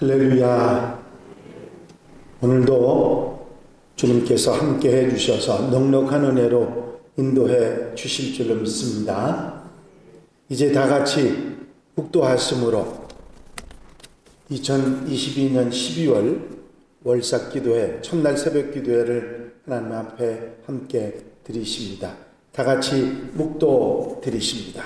할렐루야. 오늘도 주님께서 함께 해주셔서 넉넉한 은혜로 인도해 주실 줄로 믿습니다. 이제 다 같이 묵도하심으로 2022년 12월 월삭기도회 첫날 새벽기도회를 하나님 앞에 함께 드리십니다. 다 같이 묵도 드리십니다.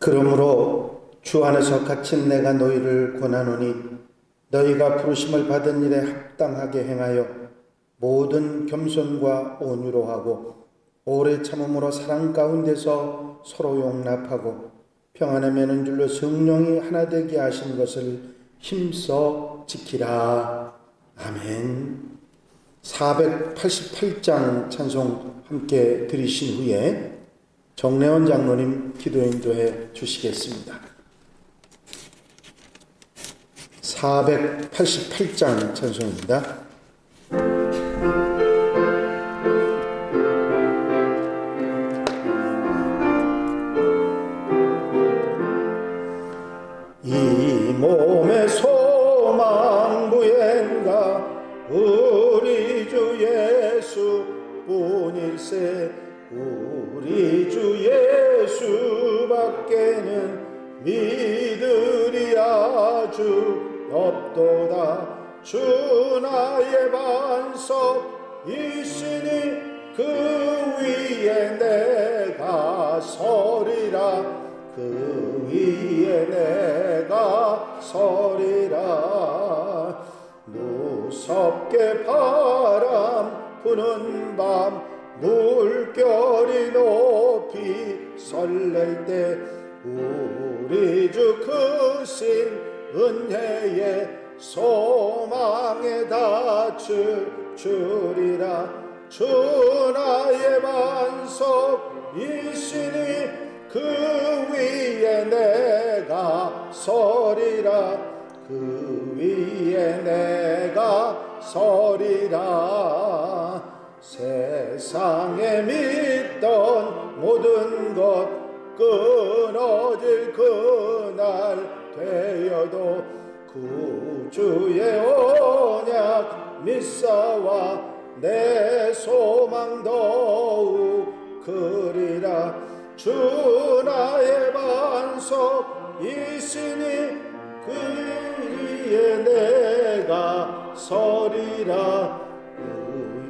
그러므로 주 안에서 갇힌 내가 너희를 권하노니 너희가 부르심을 받은 일에 합당하게 행하여 모든 겸손과 온유로 하고 오래 참음으로 사랑 가운데서 서로 용납하고 평안에 매는 줄로 성령이 하나 되게 하신 것을 힘써 지키라. 아멘. 488장 찬송 함께 들으신 후에 정래원 장로님 기도 인도해 주시겠습니다. 488장 찬송입니다. 이 몸의 소망 부엔가 우리 주 예수 뿐일세. 우리 주 예수밖에는 믿으리 아주 없도다. 주 나의 반석이시니 그 위에 내가 서리라. 그 위에 내가 서리라. 무섭게 바람 부는 밤 물결이 높이 설렐 때 우리 주 크신 은혜의 소망에 닫주리라. 주 나의 반석이시니 그 위에 내가 서리라. 그 위에 내가 서리라. 세상에 믿던 모든 것 끊어질 그날 되어도 구주의 언약 믿사와 내 소망 더욱 크리라. 주 나의 반석이시니 그 위에 내가 서리라.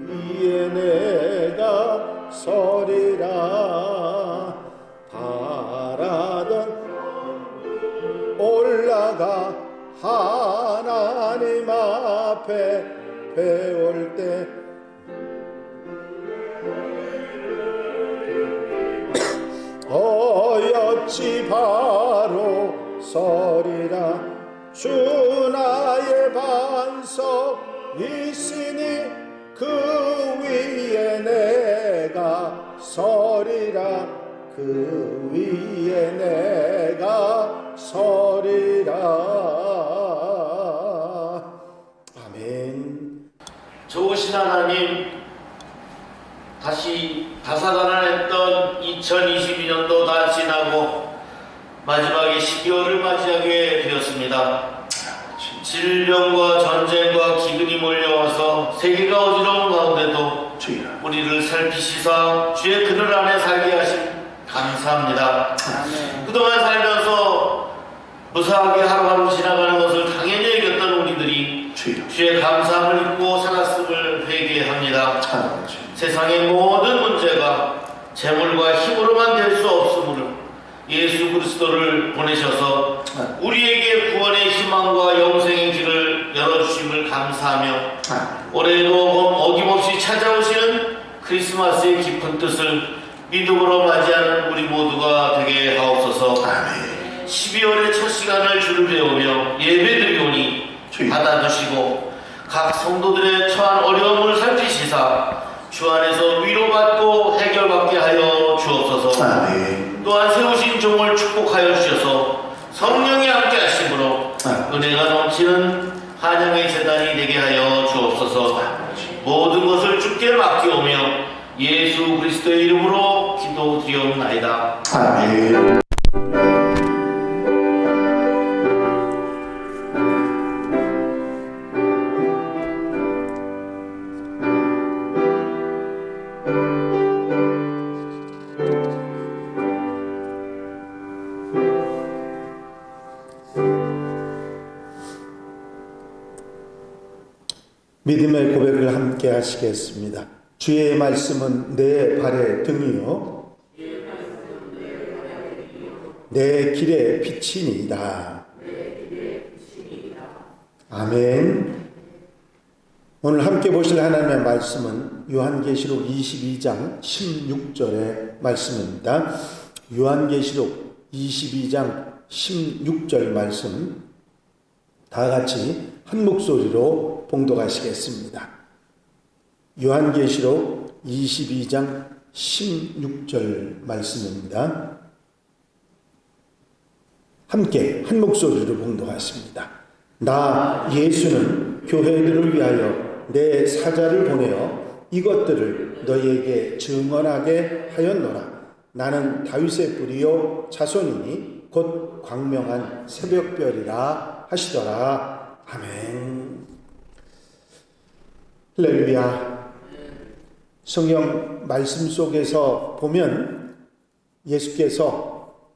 위에 내가 서리라. 바라던 올라가 하나님 앞에 배울 때 어여치 바로 서리라. 주 나의 반석이시니 그 위에 내가 서리라. 그 위에 내가 서리라. 아멘. 좋으신 하나님, 다시 다사다난했던 2022년도 다 지나고 마지막에 12월을 맞이하게 되었습니다. 질병과 전쟁과 기근이 몰려와서 세계가 어지러운 가운데도 우리를 살피시사 주의 그늘 안에 살게 하신 감사합니다. 아멘. 그동안 살면서 무사하게 하루하루 지나가는 것을 당연히 여겼던 우리들이 주의 감사함을 잊고 살았음을 회개합니다. 세상의 모든 문제가 재물과 힘으로만 될 수 없으므로 예수 그리스도를 보내셔서 우리에게 구원의 희망과 영생의 길을 열어주심을 감사하며 올해도 어김없이 찾아오시는 크리스마스의 깊은 뜻을 믿음으로 맞이하는 우리 모두가 되게 하옵소서. 12월의 첫 시간을 주를 배우며 예배드리오니 받아주시고 각 성도들의 처한 어려움을 살피시사 주 안에서 위로받고 해결받게 하여 주옵소서. 아멘. 또한 세우신 종을 축복하여 주셔서 성령이 함께 하심으로 은혜가 넘치는 한양의 재단이 되게 하여 주옵소서. 모든 것을 주께 맡기오며 예수 그리스도의 이름으로 기도드리옵나이다. 아멘. 믿음의 고백을 함께 하시겠습니다. 주의 말씀은 내 발의 등이요 내 길의 빛이니이다. 아멘. 오늘 함께 보실 하나님의 말씀은 요한계시록 22장 16절의 말씀입니다. 요한계시록 22장 16절 말씀 다 같이 한 목소리로 봉독하시겠습니다. 요한계시록 22장 16절 말씀입니다. 함께 한 목소리로 봉독하십니다. 나 예수는 교회들을 위하여 내 사자를 보내어 이것들을 너희에게 증언하게 하였노라. 나는 다윗의 뿌리요 자손이니 곧 광명한 새벽별이라 하시더라. 아멘. 할렐루야. 성경 말씀 속에서 보면 예수께서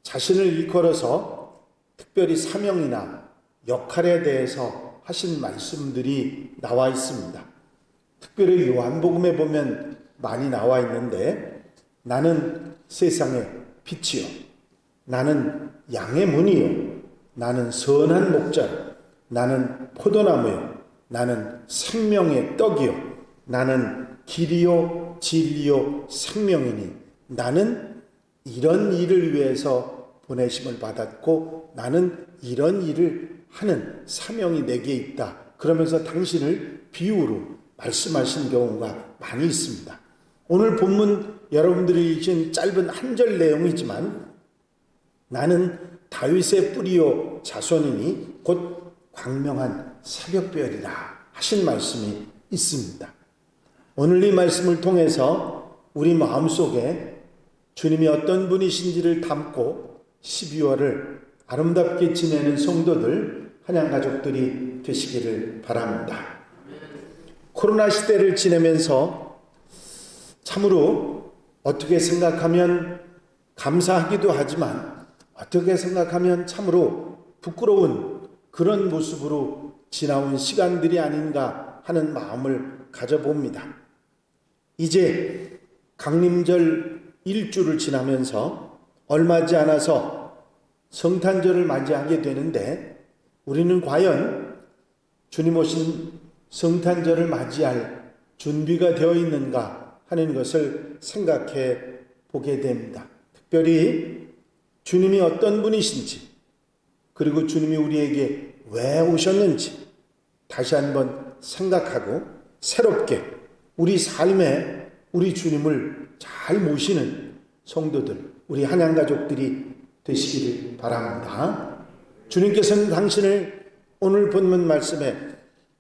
자신을 일컬어서 특별히 사명이나 역할에 대해서 하신 말씀들이 나와 있습니다. 특별히 요한복음에 보면 많이 나와 있는데, 나는 세상의 빛이요, 나는 양의 문이요, 나는 선한 목자요, 나는 포도나무요, 나는 생명의 떡이요, 나는 길이요 진리요 생명이니 나는 이런 일을 위해서 보내심을 받았고 나는 이런 일을 하는 사명이 내게 있다. 그러면서 당신을 비유로 말씀하신 경우가 많이 있습니다. 오늘 본문 여러분들이 읽은 짧은 한 절 내용이지만 나는 다윗의 뿌리요 자손이니 곧 광명한 새벽별이라 하신 말씀이 있습니다. 오늘 이 말씀을 통해서 우리 마음속에 주님이 어떤 분이신지를 담고 12월을 아름답게 지내는 성도들, 한양 가족들이 되시기를 바랍니다. 코로나 시대를 지내면서 참으로 어떻게 생각하면 감사하기도 하지만 어떻게 생각하면 참으로 부끄러운 그런 모습으로 지나온 시간들이 아닌가 하는 마음을 가져봅니다. 이제 강림절 일주를 지나면서 얼마지 않아서 성탄절을 맞이하게 되는데 우리는 과연 주님 오신 성탄절을 맞이할 준비가 되어 있는가 하는 것을 생각해 보게 됩니다. 특별히 주님이 어떤 분이신지, 그리고 주님이 우리에게 왜 오셨는지 다시 한번 생각하고 새롭게 우리 삶에 우리 주님을 잘 모시는 성도들, 우리 한양 가족들이 되시기를 바랍니다. 주님께서는 당신을 오늘 본문 말씀에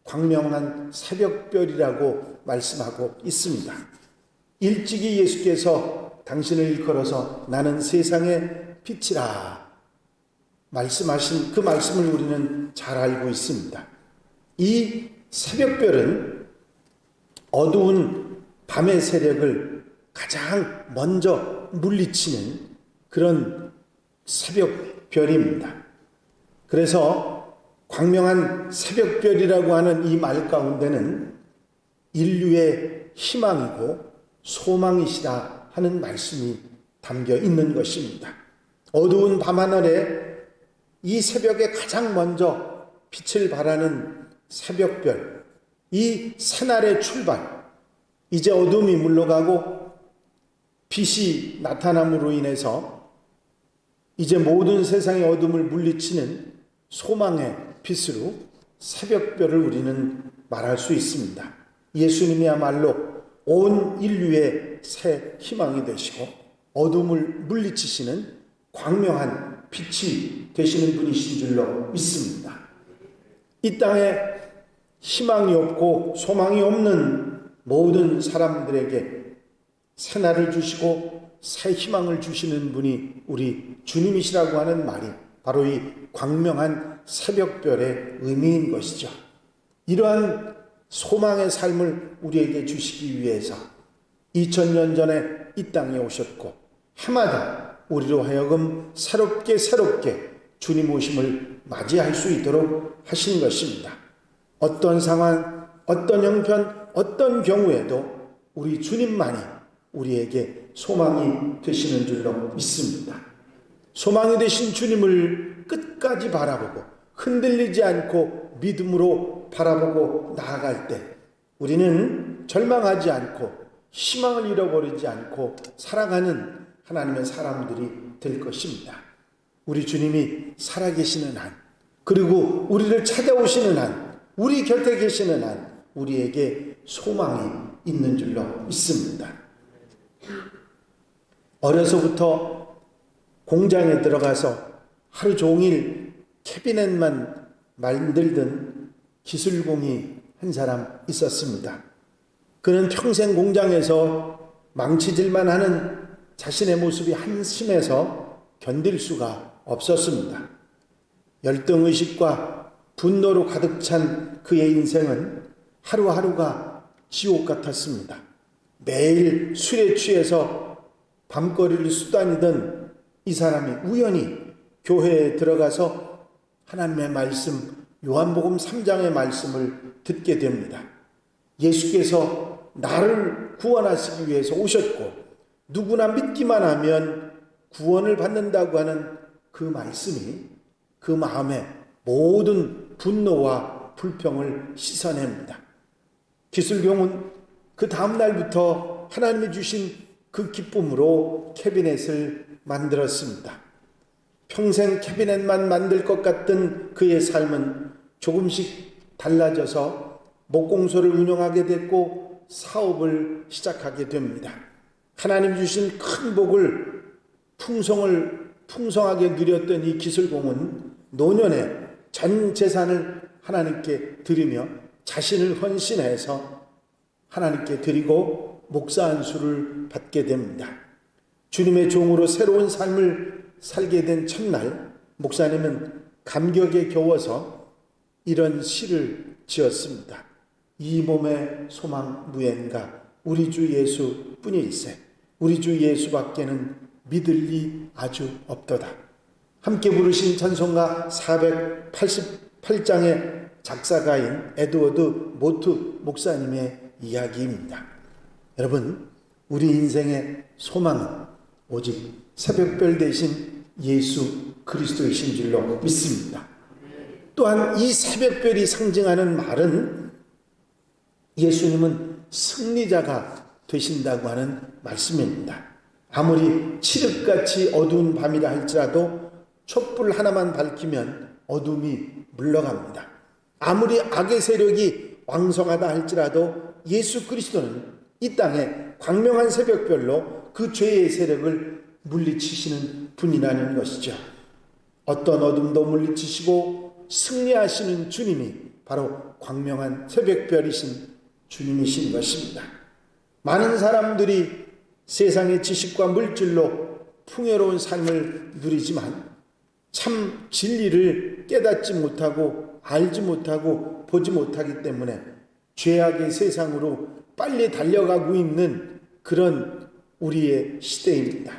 광명한 새벽별이라고 말씀하고 있습니다. 일찍이 예수께서 당신을 일컬어서 나는 세상의 빛이라 말씀하신 그 말씀을 우리는 잘 알고 있습니다. 이 새벽별은 어두운 밤의 세력을 가장 먼저 물리치는 그런 새벽별입니다. 그래서 광명한 새벽별이라고 하는 이 말 가운데는 인류의 희망이고 소망이시다 하는 말씀이 담겨 있는 것입니다. 어두운 밤하늘에 이 새벽에 가장 먼저 빛을 발하는 새벽별, 이 새날의 출발, 이제 어둠이 물러가고 빛이 나타남으로 인해서 이제 모든 세상의 어둠을 물리치는 소망의 빛으로 새벽별을 우리는 말할 수 있습니다. 예수님이야말로 온 인류의 새 희망이 되시고 어둠을 물리치시는 광명한 빛이 되시는 분이신 줄로 믿습니다. 이 땅에 희망이 없고 소망이 없는 모든 사람들에게 새날을 주시고 새 희망을 주시는 분이 우리 주님이시라고 하는 말이 바로 이 광명한 새벽별의 의미인 것이죠. 이러한 소망의 삶을 우리에게 주시기 위해서 2000년 전에 이 땅에 오셨고 해마다 우리로 하여금 새롭게 주님 오심을 맞이할 수 있도록 하신 것입니다. 어떤 상황, 어떤 형편, 어떤 경우에도 우리 주님만이 우리에게 소망이 되시는 줄로 믿습니다. 소망이 되신 주님을 끝까지 바라보고 흔들리지 않고 믿음으로 바라보고 나아갈 때 우리는 절망하지 않고 희망을 잃어버리지 않고 살아가는 하나님의 사람들이 될 것입니다. 우리 주님이 살아계시는 한, 그리고 우리를 찾아오시는 한, 우리 곁에 계시는 한 우리에게 소망이 있는 줄로 믿습니다. 어려서부터 공장에 들어가서 하루 종일 캐비넷만 만들던 기술공이 한 사람 있었습니다. 그는 평생 공장에서 망치질만 하는 자신의 모습이 한심해서 견딜 수가 없었습니다. 열등의식과 분노로 가득 찬 그의 인생은 하루하루가 지옥 같았습니다. 매일 술에 취해서 밤거리를 수다니던 이 사람이 우연히 교회에 들어가서 하나님의 말씀, 요한복음 3장의 말씀을 듣게 됩니다. 예수께서 나를 구원하시기 위해서 오셨고 누구나 믿기만 하면 구원을 받는다고 하는 그 말씀이 그 마음에 모든 분노와 불평을 씻어냅니다. 기술경은 그 다음 날부터 하나님이 주신 그 기쁨으로 캐비넷을 만들었습니다. 평생 캐비넷만 만들 것 같던 그의 삶은 조금씩 달라져서 목공소를 운영하게 됐고 사업을 시작하게 됩니다. 하나님 주신 큰 복을 풍성하게 누렸던 이 기술공은 노년에 전 재산을 하나님께 드리며 자신을 헌신해서 하나님께 드리고 목사 안수를 받게 됩니다. 주님의 종으로 새로운 삶을 살게 된 첫날 목사님은 감격에 겨워서 이런 시를 지었습니다. 이 몸의 소망 무엔가 우리 주 예수 뿐일세 우리 주 예수밖에는 믿을 리 아주 없도다. 함께 부르신 찬송가 488장의 작사가인 에드워드 모트 목사님의 이야기입니다. 여러분, 우리 인생의 소망은 오직 새벽별 대신 예수 그리스도이신 줄로 믿습니다. 또한 이 새벽별이 상징하는 말은 예수님은 승리자가 되신다고 하는 말씀입니다. 아무리 칠흑같이 어두운 밤이라 할지라도 촛불 하나만 밝히면 어둠이 물러갑니다. 아무리 악의 세력이 왕성하다 할지라도 예수 그리스도는 이 땅에 광명한 새벽별로 그 죄의 세력을 물리치시는 분이라는 것이죠. 어떤 어둠도 물리치시고 승리하시는 주님이 바로 광명한 새벽별이신 주님이신 것입니다. 많은 사람들이 세상의 지식과 물질로 풍요로운 삶을 누리지만 참 진리를 깨닫지 못하고 알지 못하고 보지 못하기 때문에 죄악의 세상으로 빨리 달려가고 있는 그런 우리의 시대입니다.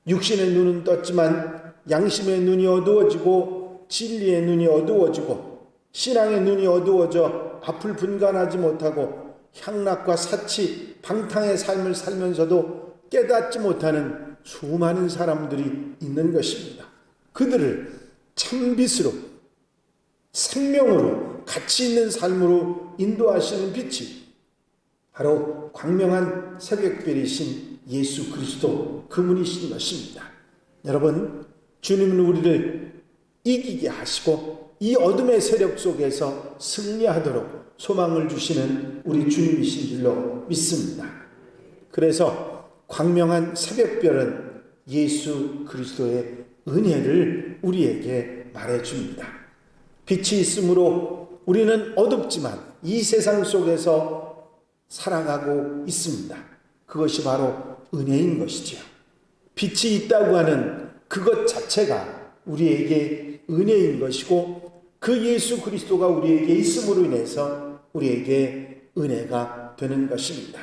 육신의 눈은 떴지만 양심의 눈이 어두워지고 진리의 눈이 어두워지고 신앙의 눈이 어두워져 앞을 분간하지 못하고 향락과 사치, 방탕의 삶을 살면서도 깨닫지 못하는 수많은 사람들이 있는 것입니다. 그들을 참빛으로 생명으로 가치 있는 삶으로 인도하시는 빛이 바로 광명한 새벽별이신 예수 그리스도 그분이신 것입니다. 여러분, 주님은 우리를 이기게 하시고 이 어둠의 세력 속에서 승리하도록 소망을 주시는 우리 주님이신 줄로 믿습니다. 그래서 광명한 새벽별은 예수 그리스도의 은혜를 우리에게 말해줍니다. 빛이 있으므로 우리는 어둡지만 이 세상 속에서 살아가고 있습니다. 그것이 바로 은혜인 것이지요. 빛이 있다고 하는 그것 자체가 우리에게 은혜인 것이고, 그 예수 그리스도가 우리에게 있음으로 인해서 우리에게 은혜가 되는 것입니다.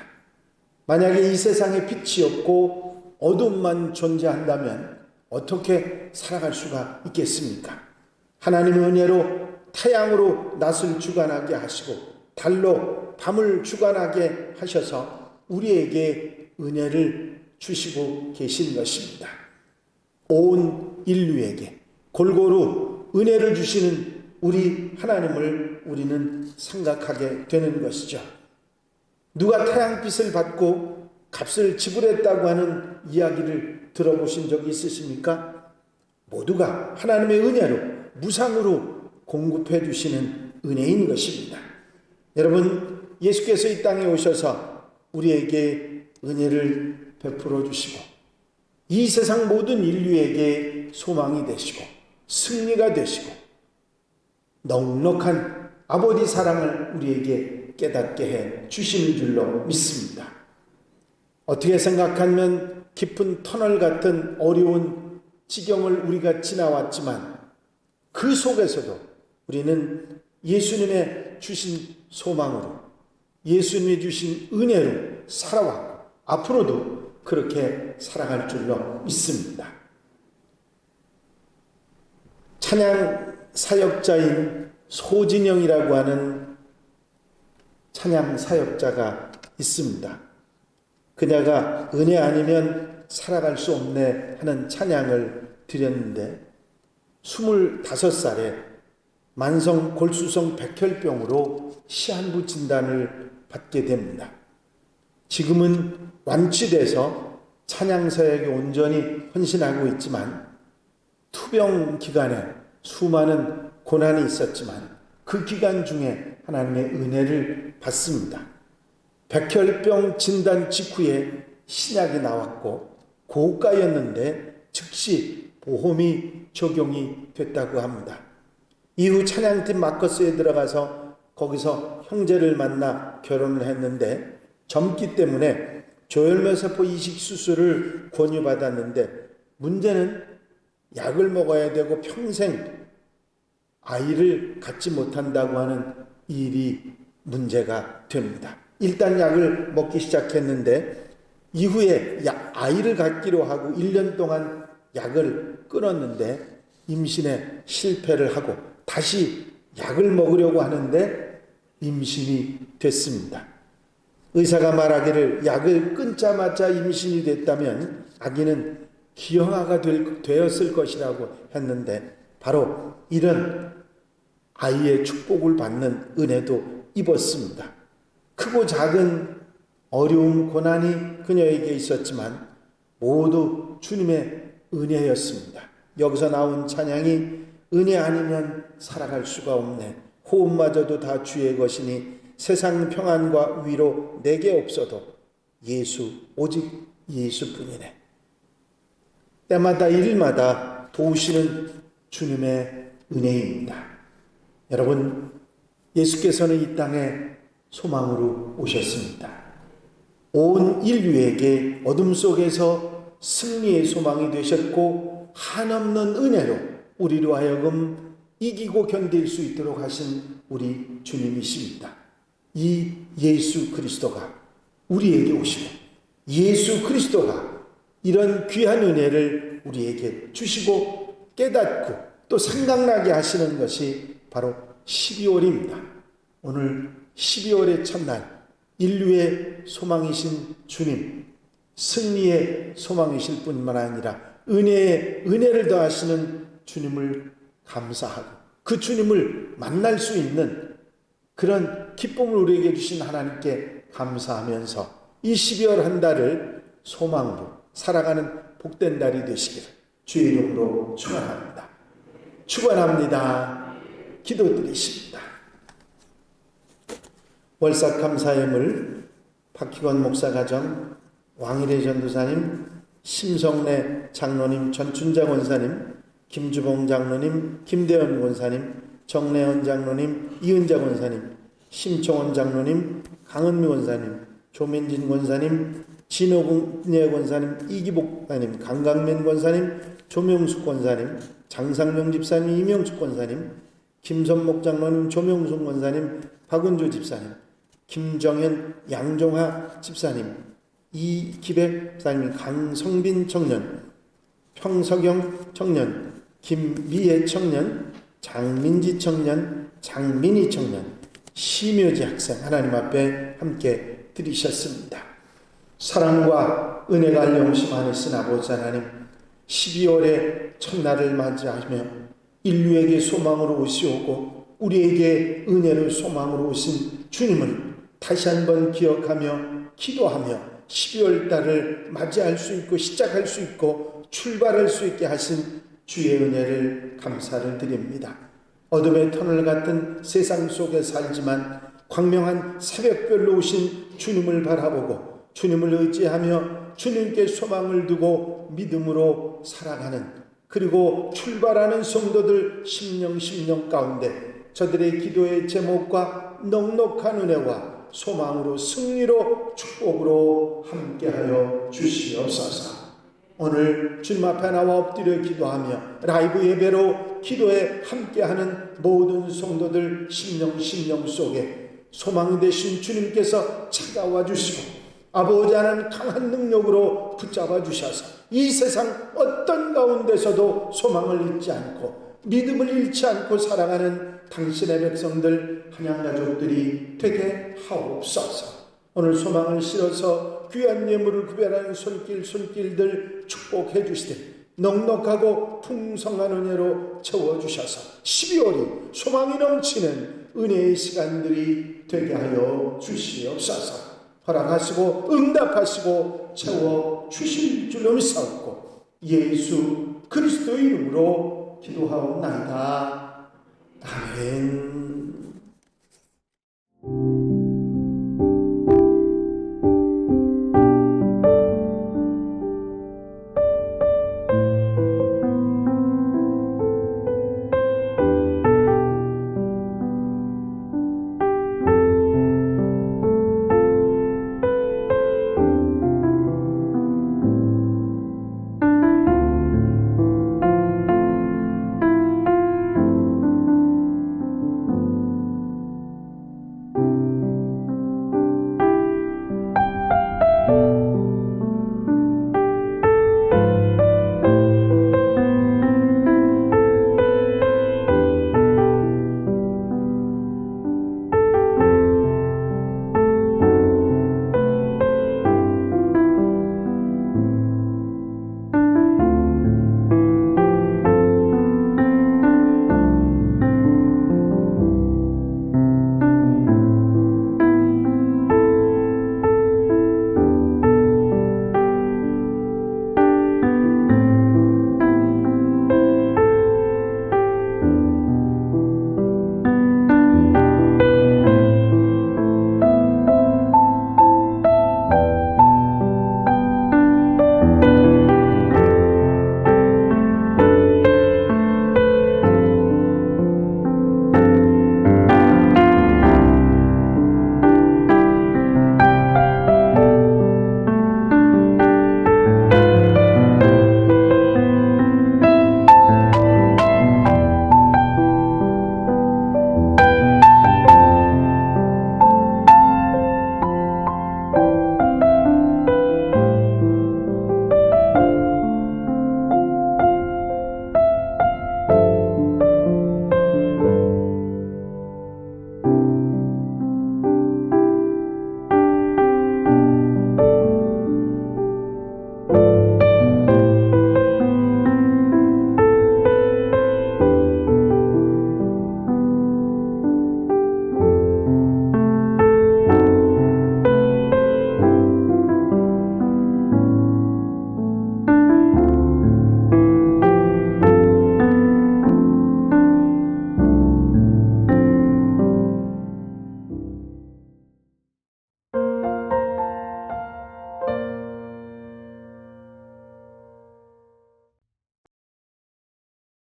만약에 이 세상에 빛이 없고 어둠만 존재한다면 어떻게 살아갈 수가 있겠습니까? 하나님의 은혜로 태양으로 낮을 주관하게 하시고 달로 밤을 주관하게 하셔서 우리에게 은혜를 주시고 계신 것입니다. 온 인류에게 골고루 은혜를 주시는 우리 하나님을 우리는 생각하게 되는 것이죠. 누가 태양빛을 받고 값을 지불했다고 하는 이야기를 들어보신 적이 있으십니까? 모두가 하나님의 은혜로 무상으로 공급해 주시는 은혜인 것입니다. 여러분, 예수께서 이 땅에 오셔서 우리에게 은혜를 베풀어 주시고 이 세상 모든 인류에게 소망이 되시고 승리가 되시고 넉넉한 아버지 사랑을 우리에게 깨닫게 해 주시는 줄로 믿습니다. 어떻게 생각하면 깊은 터널 같은 어려운 지경을 우리가 지나왔지만 그 속에서도 우리는 예수님의 주신 소망으로, 예수님이 주신 은혜로 살아왔고 앞으로도 그렇게 살아갈 줄로 믿습니다. 찬양 사역자인 소진영이라고 하는 찬양 사역자가 있습니다. 그녀가 은혜 아니면 살아갈 수 없네 하는 찬양을 드렸는데 25살에 만성 골수성 백혈병으로 시한부 진단을 받게 됩니다. 지금은 완치돼서 찬양 사역에 온전히 헌신하고 있지만 투병 기간에 수많은 고난이 있었지만 그 기간 중에 하나님의 은혜를 받습니다. 백혈병 진단 직후에 신약이 나왔고 고가였는데 즉시 보험이 적용이 됐다고 합니다. 이후 찬양팀 마커스에 들어가서 거기서 형제를 만나 결혼을 했는데 젊기 때문에 조혈면세포 이식 수술을 권유받았는데 문제는 약을 먹어야 되고 평생 아이를 갖지 못한다고 하는 일이 문제가 됩니다. 일단 약을 먹기 시작했는데 이후에 아이를 갖기로 하고 1년 동안 약을 끊었는데 임신에 실패를 하고 다시 약을 먹으려고 하는데 임신이 됐습니다. 의사가 말하기를 약을 끊자마자 임신이 됐다면 아기는 기형아가 되었을 것이라고 했는데 바로 이런 아이의 축복을 받는 은혜도 입었습니다. 크고 작은 어려움, 고난이 그녀에게 있었지만 모두 주님의 은혜였습니다. 여기서 나온 찬양이 은혜 아니면 살아갈 수가 없네. 호흡마저도 다 주의 것이니 세상 평안과 위로 내게 없어도 예수, 오직 예수뿐이네. 때마다 일마다 도우시는 주님의 은혜입니다. 여러분, 예수께서는 이 땅에 소망으로 오셨습니다. 온 인류에게 어둠 속에서 승리의 소망이 되셨고 한없는 은혜로 우리로 하여금 이기고 견딜 수 있도록 하신 우리 주님이십니다. 이 예수 그리스도가 우리에게 오시고 예수 그리스도가 이런 귀한 은혜를 우리에게 주시고 깨닫고 또 생각나게 하시는 것이 바로 12월입니다. 오늘 12월의 첫날 인류의 소망이신 주님, 승리의 소망이실 뿐만 아니라 은혜를 더하시는 주님을 감사하고 그 주님을 만날 수 있는 그런 기쁨을 우리에게 주신 하나님께 감사하면서 이 12월 한 달을 소망으로 살아가는 복된 달이 되시기를 주의 이름으로 축원합니다. 축원합니다. 기도드리십니다. 월삭 감사예물 박희건 목사 가정 왕일의 전도사님, 심성래 장로님, 전춘자 권사님, 김주봉 장로님, 김대현 권사님, 정래원 장로님, 이은자 권사님, 심청원 장로님, 강은미 권사님, 조민진 권사님, 진호궁예 권사님, 이기복 권사님, 강강면 권사님, 조명숙 권사님, 장상명 집사님, 이명숙 권사님, 김선목 장로님, 조명숙 권사님, 박은조 집사님, 김정현, 양종하 집사님, 이기백 집사님, 강성빈 청년, 평석영 청년, 김미애 청년, 장민지 청년, 장민희 청년, 심효지 학생 하나님 앞에 함께 드리셨습니다. 사랑과 은혜가 영심하신 아버지 하나님, 12월의 첫날을 맞이하며 인류에게 소망으로 오시오고 우리에게 은혜를 소망으로 오신 주님을 다시 한번 기억하며 기도하며 12월 달을 맞이할 수 있고 시작할 수 있고 출발할 수 있게 하신 주의 은혜를 감사를 드립니다. 어둠의 터널 같은 세상 속에 살지만 광명한 새벽별로 오신 주님을 바라보고 주님을 의지하며 주님께 소망을 두고 믿음으로 살아가는, 그리고 출발하는 성도들 심령 가운데 저들의 기도의 제목과 넉넉한 은혜와 소망으로 승리로 축복으로 함께하여 주시옵소서. 오늘 주님 앞에 나와 엎드려 기도하며 라이브 예배로 기도에 함께하는 모든 성도들 심령 속에 소망이 되신 주님께서 찾아와 주시고 아버지 하나님 강한 능력으로 붙잡아 주셔서 이 세상 어떤 가운데서도 소망을 잃지 않고 믿음을 잃지 않고 살아가는 당신의 백성들 한양가족들이 되게 하옵소서. 오늘 소망을 실어서 귀한 예물을 구별하는 손길들 축복해 주시되 넉넉하고 풍성한 은혜로 채워주셔서 12월이 소망이 넘치는 은혜의 시간들이 되게 하여 주시옵소서. 허락하시고 응답하시고 채워주실 줄로 믿사옵고 예수 그리스도의 이름으로 기도하옵나이다. 아멘.